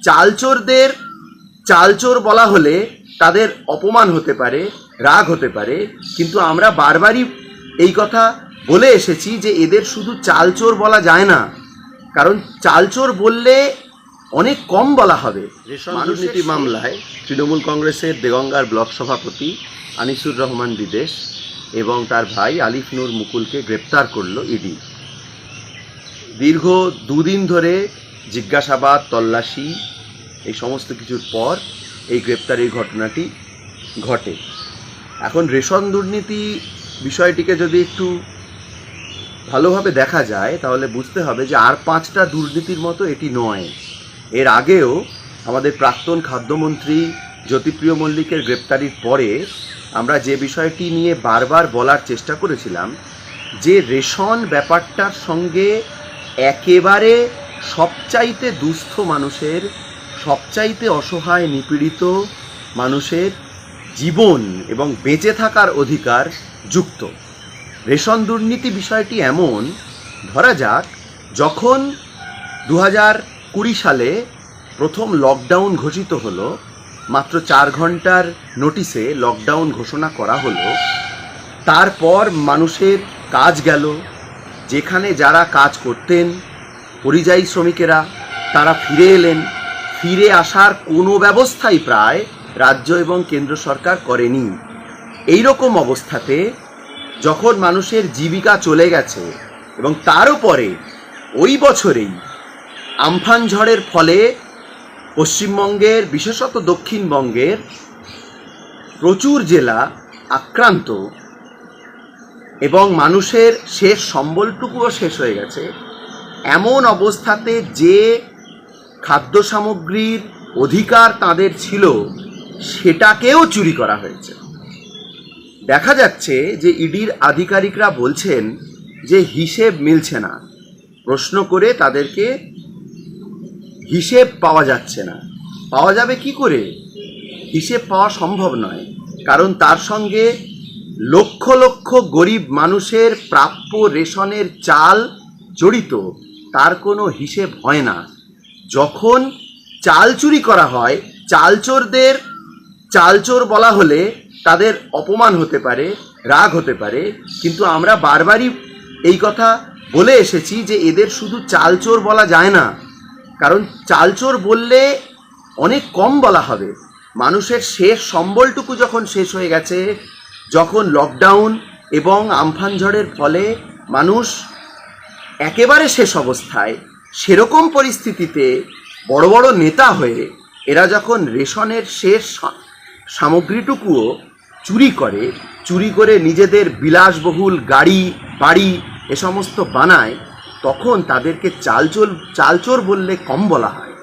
চালচোরদের চালচোর বলা হলে তাদের অপমান হতে পারে, রাগ হতে পারে, কিন্তু আমরা বারবারই এই কথা বলে এসেছি যে এদের শুধু চালচোর বলা যায় না, কারণ চালচোর বললে অনেক কম বলা হবে। রেশন দুর্নীতি মামলায় তৃণমূল কংগ্রেসের দেগঙ্গার ব্লক সভাপতি আনিসুর রহমান বিদেশ এবং তার ভাই আলিফ নূর মুকুলকে গ্রেপ্তার করল ইডি। দীর্ঘ দুদিন ধরে জিজ্ঞাসাবাদ, তল্লাশি, এই সমস্ত কিছুর পর এই গ্রেপ্তারের ঘটনাটি ঘটে। এখন রেশন দুর্নীতি বিষয়টিকে যদি একটু ভালোভাবে দেখা যায় তাহলে বুঝতে হবে যে আর 5টা দুর্নীতির মতো এটি নয়। এর আগেও আমাদের প্রাক্তন খাদ্যমন্ত্রী জ্যোতিপ্রিয় মল্লিকের গ্রেপ্তারির পরে আমরা যে বিষয়টি নিয়ে বারবার বলার চেষ্টা করেছিলাম যে রেশন ব্যাপারটার সঙ্গে একেবারে সবচাইতে দুস্থ মানুষের, সবচাইতে অসহায় নিপীড়িত মানুষের জীবন এবং বেঁচে থাকার অধিকার যুক্ত। রেশন দুর্নীতি বিষয়টি এমন, ধরা যাক যখন 2020 সালে প্রথম লকডাউন ঘোষিত হলো, মাত্র 4 ঘন্টার নোটিশে লকডাউন ঘোষণা করা হলো, তারপর মানুষের কাজ গেল। যেখানে যারা কাজ করতেন পরিযায়ী শ্রমিকেরা, তারা ফিরে এলেন। ফিরে আসার কোনো ব্যবস্থাই প্রায় রাজ্য এবং কেন্দ্র সরকার করেনি। এই রকম অবস্থাতে যখন মানুষের জীবিকা চলে গেছে এবং তার উপরে ওই বছরেই আমফান ঝড়ের ফলে পশ্চিমবঙ্গের, বিশেষত দক্ষিণবঙ্গের প্রচুর জেলা আক্রান্ত এবং মানুষের শেষ সম্বলটুকুও শেষ হয়ে গেছে, এমন অবস্থাতে যে খাদ্য সামগ্রীর অধিকার তাদের ছিল সেটাকেও চুরি করা হয়েছে। দেখা যাচ্ছে যে ইডির আধিকারিকরা বলছেন যে হিসেব মিলছে না। প্রশ্ন করে তাদেরকে হিসেব পাওয়া যাচ্ছে না। পাওয়া যাবে কি করে? হিসেব পাওয়া সম্ভব নয়, কারণ তার সঙ্গে লক্ষ লক্ষ গরিব মানুষের প্রাপ্য রেশনের চাল জড়িত। তার কোনো হিসেব হয় না। যখন চাল চুরি করা হয়, চালচোরদের চালচোর বলা হলে তাদের অপমান হতে পারে, রাগ হতে পারে, কিন্তু আমরা বারবারই এই কথা বলে এসেছি যে এদের শুধু চালচোর বলা যায় না, কারণ চালচোর বললে অনেক কম বলা হবে। মানুষের শেষ সম্বলটুকু যখন শেষ হয়ে গেছে, যখন লকডাউন এবং আমফান ঝড়ের ফলে মানুষ একেবারে শেষ অবস্থায়, সেরকম পরিস্থিতিতে বড় বড় নেতা হয়ে এরা যখন রেশনের শেষ সামগ্রীটুকুও চুরি করে নিজেদের বিলাসবহুল গাড়ি, বাড়ি এ সমস্ত বানায়, তখন তাদেরকে চালচোর বললে কম বলা হয়।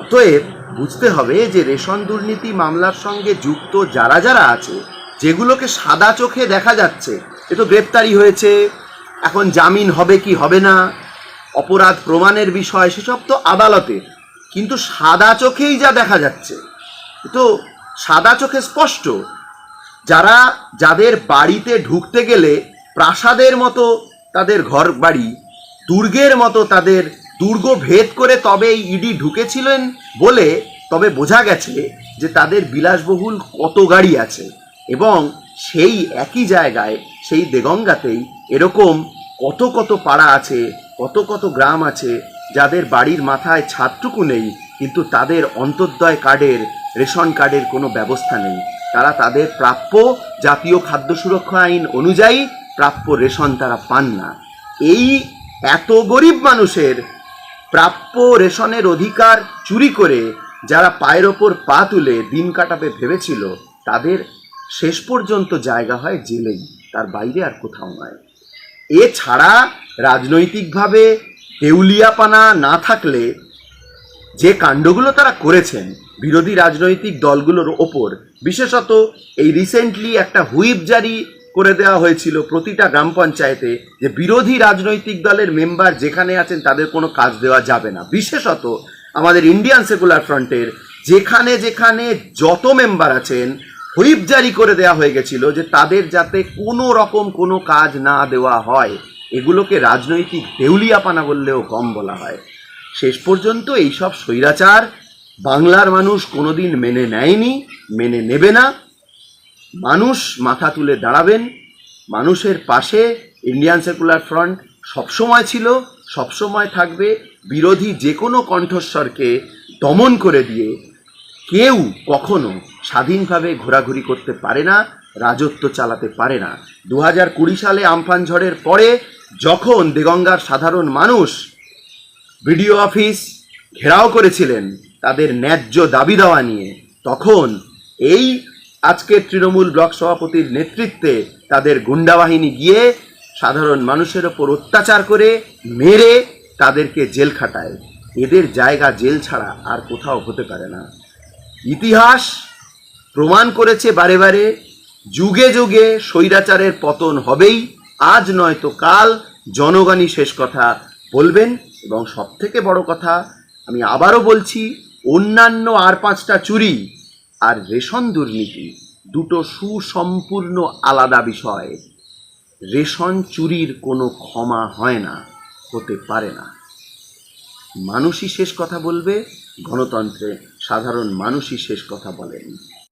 অতএব বুঝতে হবে যে রেশন দুর্নীতি মামলার সঙ্গে যুক্ত যারা যারা আছে, যেগুলোকে সাদা চোখে দেখা যাচ্ছে, এ তো গ্রেপ্তারি হয়েছে, এখন জামিন হবে কি হবে না, অপরাধ প্রমাণের বিষয়, সেসব তো আদালতের, কিন্তু সাদা চোখেই যা দেখা যাচ্ছে তো সাদা চোখে স্পষ্ট। যাদের বাড়িতে ঢুকতে গেলে প্রাসাদের মতো তাদের ঘর বাড়ি, দুর্গের মতো তাদের দুর্গ ভেদ করে তবে ইডি ঢুকেছিলেন বলে তবে বোঝা গেছে যে তাদের বিলাসবহুল কত গাড়ি আছে। এবং সেই একই জায়গায়, সেই দেগঙ্গাতেই এরকম কত কত পাড়া আছে, কত কত গ্রাম আছে যাদের বাড়ির মাথায় ছাদটুকু নেই, কিন্তু তাদের অন্তর্দয় কার্ডের, রেশন কার্ডের কোনো ব্যবস্থা নেই। তারা তাদের প্রাপ্য জাতীয় খাদ্য সুরক্ষা আইন অনুযায়ী প্রাপ্য রেশন তারা পান না। এই এত গরিব মানুষের প্রাপ্য রেশনের অধিকার চুরি করে যারা পায়ের ওপর পা তুলে দিন কাটাবে ভেবেছিল, তাদের শেষ পর্যন্ত জায়গা হয় জেলেই, তার বাইরে আর কোথাও নয়। এছাড়া রাজনৈতিকভাবে দেউলিয়াপানা না থাকলে যে কাণ্ডগুলো তারা করেছেন বিরোধী রাজনৈতিক দলগুলোর ওপর, বিশেষত এই রিসেন্টলি একটা হুইপ জারি করে দেওয়া হয়েছিল প্রতিটা গ্রাম পঞ্চায়েতে যে বিরোধী রাজনৈতিক দলের মেম্বার যেখানে আছেন তাদের কোনো কাজ দেওয়া যাবে না। বিশেষত আমাদের ইন্ডিয়ান সেকুলার ফ্রন্টের যেখানে যেখানে যত মেম্বার আছেন, হুইপ জারি করে দেওয়া হয়ে গেছিল যে তাদের যাতে কোনো রকম কোনো কাজ না দেওয়া হয়। এগুলোকে রাজনৈতিক দেউলিয়াপানা বললেও কম বলা হয়। শেষ পর্যন্ত এইসব স্বৈরাচার বাংলার মানুষ কোনোদিন মেনে নেয়নি, মেনে নেবে না। মানুষ মাথা তুলে দাঁড়াবেন, মানুষের পাশে ইন্ডিয়ান সেকুলার ফ্রন্ট সবসময় ছিল, সবসময় থাকবে। বিরোধী যে কোনো কণ্ঠস্বরকে দমন করে দিয়ে কেউ কখনো স্বাধীনভাবে ঘোরাঘুরি করতে পারে না, রাজত্ব চালাতে পারে না। 2020 সালে আমফান ঝড়ের পরে যখন দেগঙ্গার সাধারণ মানুষ বিডিও অফিস ঘেরাও করেছিলেন তাদের ন্যায্য দাবি দেওয়া নিয়ে, তখন এই আজকের তৃণমূল ব্লক সভাপতির নেতৃত্বে তাদের গুন্ডাবাহিনী গিয়ে সাধারণ মানুষের ওপর অত্যাচার করে মেরে তাদেরকে জেল খাটায়। এদের জায়গা জেল ছাড়া আর কোথাও হতে পারে না। ইতিহাস প্রমাণ করেছে বারে বারে, যুগে যুগে স্বৈরাচারের পতন হবেই, আজ নয়তো কাল জনগণই শেষ কথা বলবেন। এবং সবথেকে বড় কথা, আমি আবারও বলছি, অন্যান্য আর 5টা চুরি আর রেশন দুর্নীতি দুটো সুসম্পূর্ণ আলাদা বিষয়। রেশন চুরির কোনো ক্ষমা হয় না, হতে পারে না। মানুষই শেষ কথা বলবে, গণতন্ত্রে সাধারণ মানুষই শেষ কথা বলেন।